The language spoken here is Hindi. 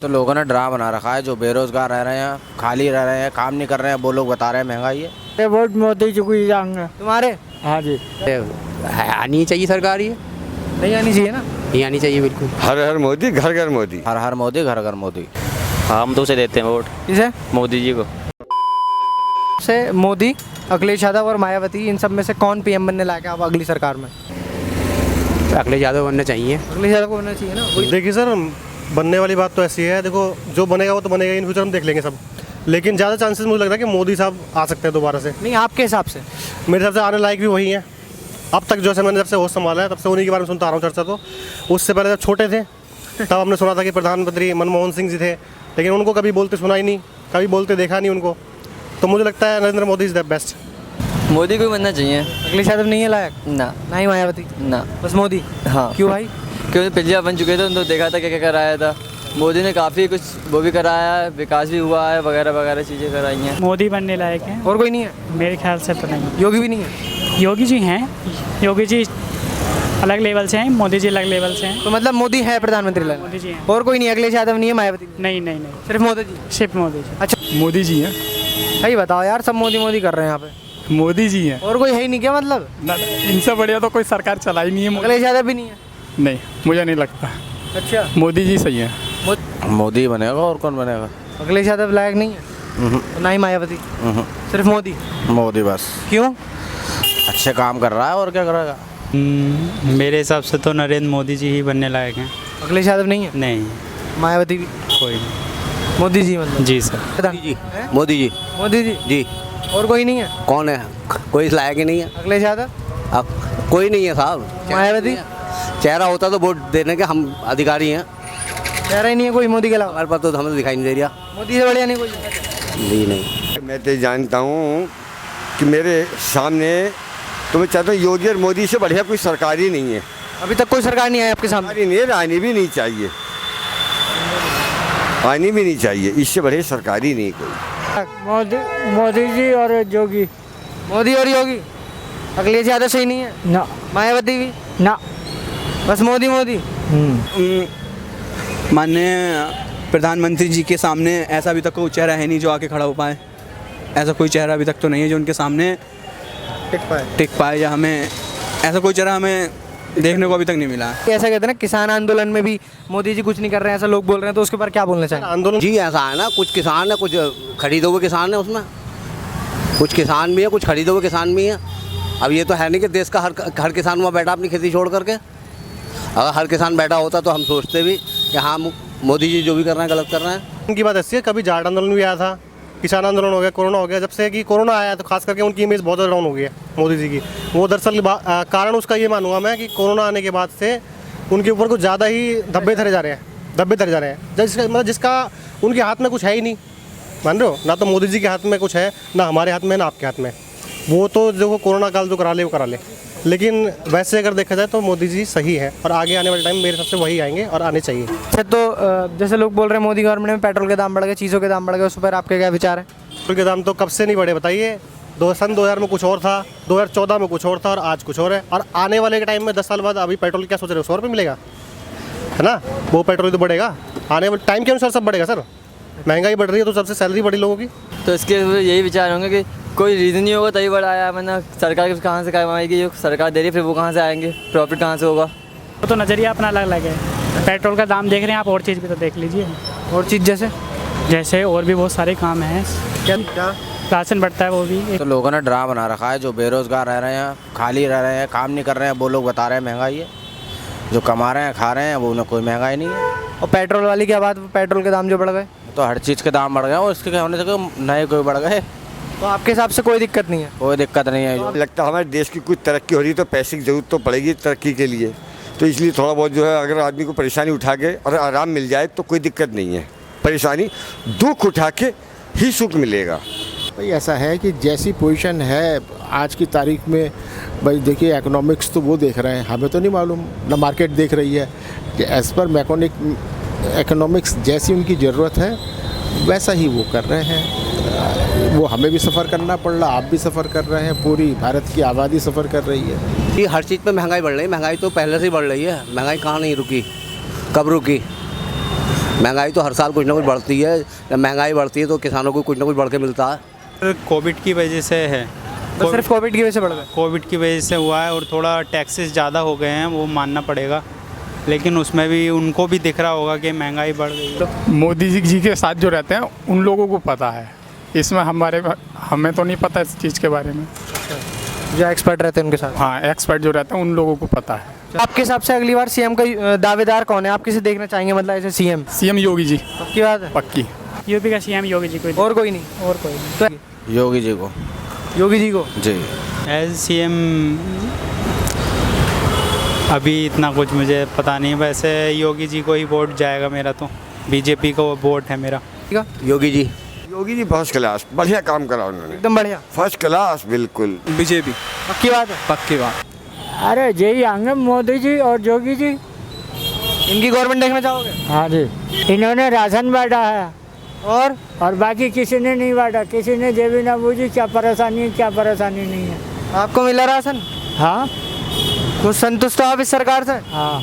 तो लोगों ने ड्रा बना रखा है, जो बेरोजगार रह रहे हैं, खाली रह रहे हैं, काम नहीं कर रहे हैं, वो लोग बता रहे हैं महंगाई है। वोट मोदी जी को ही जाऊंगा। तुम्हारे हाँ जी। आनी चाहिए सरकार, ये नहीं आनी चाहिए ना। नहीं आनी चाहिए बिल्कुल। हर हर मोदी, घर घर मोदी। हर हर मोदी, घर घर मोदी। हम तो उसे देते हैं वोट, किसे? मोदी जी को। से मोदी, अखिलेश यादव और मायावती, इन सब में से कौन पीएम बनने लायक है अब अगली सरकार में? अखिलेश यादव बनना चाहिए। अखिलेश यादव को बनना चाहिए ना। वही देखिए सर, बनने वाली बात तो ऐसी है, देखो जो बनेगा वो तो बनेगा, इन फ्यूचर हम देख लेंगे सब, लेकिन ज़्यादा चांसेस मुझे लगता है कि मोदी साहब आ सकते हैं दोबारा से। नहीं, आपके हिसाब से? मेरे हिसाब से आने लायक भी वही है। अब तक जो है मैंने जब से होश संभाला है तब से उन्हीं के बारे में सुनता आ रहा हूँ चर्चा। तो उससे पहले जब छोटे थे तब हमने सुना था कि प्रधानमंत्री मनमोहन सिंह जी थे, लेकिन उनको कभी बोलते सुना ही नहीं, कभी बोलते देखा नहीं उनको। तो मुझे लगता है Narendra Modi is the best. Modi को बनना चाहिए। अखिलेश यादव नहीं है लायक? ना ना ही मायावती? ना, बस मोदी। हाँ। क्यों भाई? क्योंकि पिछले बन चुके थे तो देखा था क्या क्या कराया था। मोदी ने काफ़ी कुछ वो भी कराया है, विकास भी हुआ है, वगैरह वगैरह चीज़ें कराई हैं। मोदी बनने लायक है, और कोई नहीं है? मेरे ख्याल से तो नहीं। योगी भी नहीं है? योगी जी हैं, योगी जी अलग लेवल से हैं, मोदी जी अलग लेवल से हैं। तो मतलब मोदी है प्रधानमंत्री लायक? मोदी जी हैं। और कोई नहीं? अखिलेश यादव नहीं है, मायावती नहीं? नहीं नहीं नहीं, सिर्फ मोदी जी? सिर्फ मोदी जी। अच्छा, मोदी जी हैं। सही बताओ यार, सब मोदी मोदी कर रहे हैं यहाँ पे। मोदी जी हैं। और कोई है ही नहीं क्या मतलब? इनसे बढ़िया तो कोई सरकार चला ही नहीं है। अखिलेश यादव भी नहीं है? नहीं, मुझे नहीं लगता। अच्छा, मोदी जी सही है। मोदी बनेगा, और कौन बनेगा? अखिलेश यादव लायक नहीं है, ना ही मायावती, सिर्फ मोदी? मोदी बस। क्यों? अच्छे काम कर रहा है, और क्या करेगा। मेरे हिसाब से तो नरेंद्र मोदी जी ही बनने लायक हैं। अखिलेश यादव नहीं है? नहीं, मायावती भी? कोई नहीं। मोदी जी मतलब? जी सर। मोदी जी। मोदी जी जी। और कोई नहीं है? कौन है? कोई इस लायक ही नहीं है। अखिलेश यादव? कोई नहीं है साहब। मायावती? चेहरा होता तो वोट देने के हम अधिकारी हैं। कह रहे नहीं है कोई मोदी के अलावा? हमारे पास तो हमें दिखाई नहीं दे रहा। मोदी से बढ़िया नहीं कोई? जी नहीं। मैं तो जानता हूँ कि मेरे सामने तो मैं चाहता हूँ योगी और मोदी से बढ़िया कोई सरकार ही नहीं है। अभी तक कोई सरकार नहीं आई आपके सामने? सरकार ही नहीं है, आनी भी नहीं चाहिए, आनी भी नहीं चाहिए, इससे बढ़िया सरकार ही नहीं कोई। मोदी जी और योगी। मोदी और योगी? अखिलेश यादव सही नहीं है? ना। मायावती भी ना। बस मोदी मोदी? माननीय प्रधानमंत्री जी के सामने ऐसा अभी तक कोई चेहरा है नहीं जो आके खड़ा हो पाए। ऐसा कोई चेहरा अभी तक तो नहीं है जो उनके सामने टिक पाए, या हमें ऐसा कोई चेहरा हमें देखने को अभी तक नहीं मिला। ऐसा कहते हैं ना, किसान आंदोलन में भी मोदी जी कुछ नहीं कर रहे हैं, ऐसा लोग बोल रहे हैं, तो उसके ऊपर क्या बोलना चाहिए? आंदोलन जी ऐसा है ना, कुछ किसान है, कुछ खरीदे हुए किसान है उसमें, कुछ किसान भी है, कुछ खरीदे हुए किसान भी है। अब ये तो है नहीं कि देश का हर किसान वहाँ बैठा अपनी खेती छोड़ करके। अगर हर किसान बैठा होता तो हम सोचते भी कि हाँ मोदी जी जो भी कर रहे हैं गलत कर रहे हैं। उनकी बात ऐसी है, कभी जाट आंदोलन भी आया था, किसान आंदोलन हो गया, कोरोना हो गया। जब से कि कोरोना आया तो खास करके उनकी इमेज बहुत ज़्यादा डाउन हो गई है मोदी जी की। वो दरअसल कारण उसका ये मानूंगा मैं कि कोरोना आने के बाद से उनके ऊपर कुछ ज़्यादा ही धब्बे धरे जा रहे हैं, जिसका उनके हाथ में कुछ है ही नहीं। मान रहे हो ना, तो मोदी जी के हाथ में कुछ है ना, हमारे हाथ में ना आपके हाथ में। वो तो जो कोरोना काल जो करा ले वो करा ले, लेकिन वैसे अगर देखा जाए तो मोदी जी सही है, और आगे आने वाले टाइम मेरे हिसाब से वही आएंगे और आने चाहिए। अच्छा, तो जैसे लोग बोल रहे हैं मोदी गवर्नमेंट में पेट्रोल के दाम बढ़ गए, चीज़ों के दाम बढ़ गए, उस पर आपके क्या विचार है? पेट्रोल के दाम तो कब से नहीं बढ़े बताइए। सन 2000 में कुछ और था, 2014 में कुछ और था, और आज कुछ और है। और आने वाले के टाइम में 10 साल बाद अभी पेट्रोल क्या सोच रहे हो, 100 रुपये मिलेगा, है ना? वो पेट्रोल तो बढ़ेगा, आने वाले टाइम के अनुसार सब बढ़ेगा सर। महंगाई बढ़ रही है तो सबसे सैलरी बढ़ी लोगों की। तो इसके यही विचार होंगे कि कोई रीज़न नहीं होगा तभी बढ़ाया, वरना सरकार कहाँ से कमाएगी, जो सरकार दे रही है फिर वो कहाँ से आएंगे, प्रॉफिट कहाँ से होगा? वो तो नज़रिया अपना अलग अलग है। पेट्रोल का दाम देख रहे हैं आप, और चीज़ भी तो देख लीजिए। और चीज़ जैसे और भी बहुत सारे काम हैं। क्या? राशन बढ़ता है वो भी। तो लोगों ने ड्रा बना रखा है, जो बेरोजगार रह रहे हैं, खाली रह रहे हैं, काम नहीं कर रहे हैं, वो लोग बता रहे हैं महंगाई है। जो कमा रहे हैं, खा रहे हैं, वो उन्हें कोई महंगाई नहीं है। और पेट्रोल वाली क्या बात? पेट्रोल के दाम जो बढ़ गए तो हर चीज़ के दाम बढ़ गए, और इसके होने से नए कोई बढ़ गए। तो आपके हिसाब से कोई दिक्कत नहीं है? कोई दिक्कत नहीं है। लगता है हमारे देश की कुछ तरक्की हो रही है तो पैसे की ज़रूरत तो पड़ेगी तरक्की के लिए, तो इसलिए थोड़ा बहुत जो है अगर आदमी को परेशानी उठा के और आराम मिल जाए तो कोई दिक्कत नहीं है। परेशानी दुख उठा के ही सुख मिलेगा। भाई ऐसा है कि जैसी पोजीशन है आज की तारीख में, भाई देखिए इकोनॉमिक्स तो वो देख रहे हैं, हमें तो नहीं मालूम, ना मार्केट देख रही है कि एज़ पर इकोनॉमिक्स जैसी उनकी ज़रूरत है वैसा ही वो कर रहे हैं। वो हमें भी सफ़र करना पड़ रहा, आप भी सफ़र कर रहे हैं, पूरी भारत की आबादी सफ़र कर रही है। ये हर चीज़ पे महंगाई बढ़ रही है। महंगाई तो पहले से ही बढ़ रही है, महंगाई कहाँ नहीं रुकी, कब रुकी? महंगाई तो हर साल कुछ ना कुछ बढ़ती है। जब महंगाई बढ़ती है तो किसानों को कुछ ना कुछ बढ़ के मिलता है। कोविड की वजह से है, बस सिर्फ कोविड की वजह से बढ़ गए। कोविड की वजह से हुआ है और थोड़ा टैक्सेस ज़्यादा हो गए हैं, वो मानना पड़ेगा। लेकिन उसमें भी उनको भी दिख रहा होगा कि महंगाई बढ़ गई। तो मोदी जी के साथ जो रहते हैं उन लोगों को पता है, इसमें हमें तो नहीं पता इस चीज़ के बारे में। जो एक्सपर्ट रहते हैं उनके साथ। हाँ, एक्सपर्ट जो रहते हैं उन लोगों को पता है। आपके हिसाब से अगली बार सीएम का दावेदार कौन है? आप किसे देखना चाहेंगे, मतलब ऐसे सीएम? सीएम योगी जी, पक्की बात है? पक्की। यूपी का सीएम योगी जी कोई और कोई नहीं? और कोई नहीं तो योगी जी को। योगी जी को जी। एज CM अभी इतना कुछ मुझे पता नहीं, वैसे योगी जी को ही वोट जाएगा मेरा, तो बीजेपी को वोट है मेरा। योगी जी। योगी जी फर्स्ट क्लास, बढ़िया काम करा उन्होंने, एकदम बढ़िया, फर्स्ट क्लास, बिल्कुल। बीजेपी। पक्की बात है? पक्की बात। अरे यही आएंगे मोदी जी और योगी जी। इनकी गवर्नमेंट देखना चाहोगे? हाँ जी, इन्होंने राशन बांटा है और बाकी किसी ने नहीं बांटा, किसी ने जेबी ना बूझी। क्या परेशानी है, क्या परेशानी नहीं है। आपको मिला राशन? हाँ, कुछ संतुष्ट हो आप इस सरकार से? हाँ।